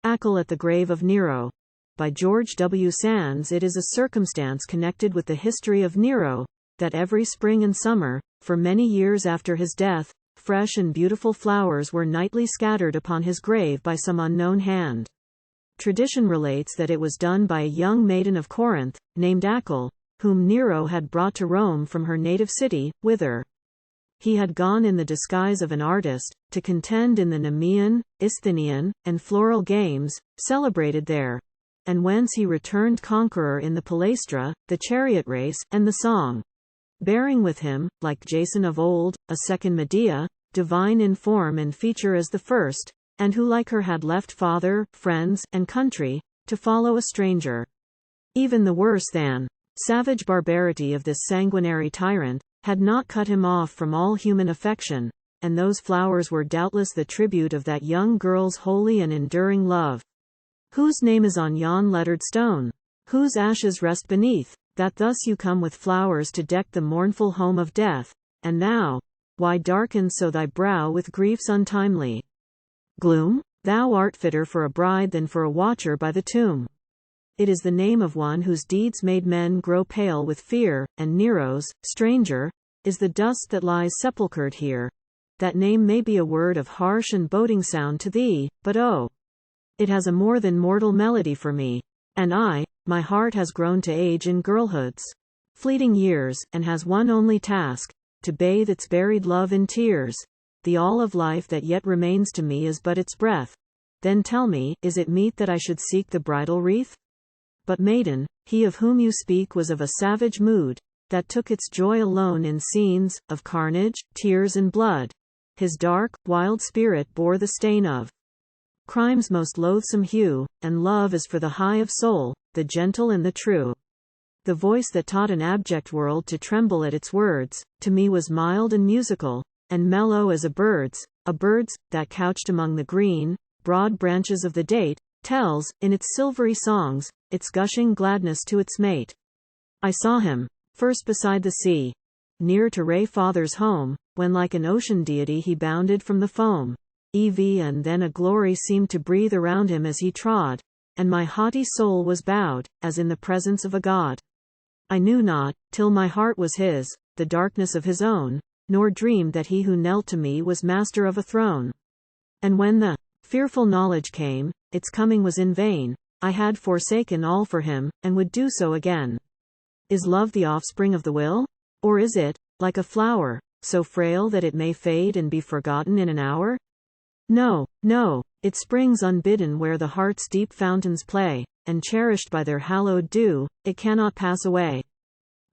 Acle at the grave of Nero. By George W. Sands. It is a circumstance connected with the history of Nero, that every spring and summer, for many years after his death, fresh and beautiful flowers were nightly scattered upon his grave by some unknown hand. Tradition relates that it was done by a young maiden of Corinth, named Acle, whom Nero had brought to Rome from her native city, whither he had gone in the disguise of an artist, to contend in the Nemean, Isthinian, and Floral games, celebrated there, and whence he returned conqueror in the Palaestra, the chariot race, and the song. Bearing with him, like Jason of old, a second Medea, divine in form and feature as the first, and who like her had left father, friends, and country, to follow a stranger. Even the worse than savage barbarity of this sanguinary tyrant had not cut him off from all human affection, and those flowers were doubtless the tribute of that young girl's holy and enduring love. Whose name is on yon lettered stone? Whose ashes rest beneath, that thus you come with flowers to deck the mournful home of death, and thou, why darken so thy brow with grief's untimely gloom? Thou art fitter for a bride than for a watcher by the tomb. It is the name of one whose deeds made men grow pale with fear, and Nero's, stranger, is the dust that lies sepulchred here. That name may be a word of harsh and boding sound to thee, but oh, it has a more than mortal melody for me. And my heart has grown to age in girlhood's fleeting years, and has one only task, to bathe its buried love in tears. The all of life that yet remains to me is but its breath. Then tell me, is it meet that I should seek the bridal wreath? But maiden, he of whom you speak was of a savage mood, that took its joy alone in scenes of carnage, tears and blood. His dark, wild spirit bore the stain of crime's most loathsome hue, and love is for the high of soul, the gentle and the true. The voice that taught an abject world to tremble at its words, to me was mild and musical, and mellow as a bird's, that couched among the green, broad branches of the date, tells, in its silvery songs, its gushing gladness to its mate. I saw him, first beside the sea, near to Ray father's home, when like an ocean deity he bounded from the foam. And then a glory seemed to breathe around him as he trod, and my haughty soul was bowed, as in the presence of a god. I knew not, till my heart was his, the darkness of his own, nor dreamed that he who knelt to me was master of a throne. And when the fearful knowledge came, its coming was in vain. I had forsaken all for him, and would do so again. Is love the offspring of the will? Or is it, like a flower, so frail that it may fade and be forgotten in an hour? No, no, it springs unbidden where the heart's deep fountains play, and cherished by their hallowed dew, it cannot pass away.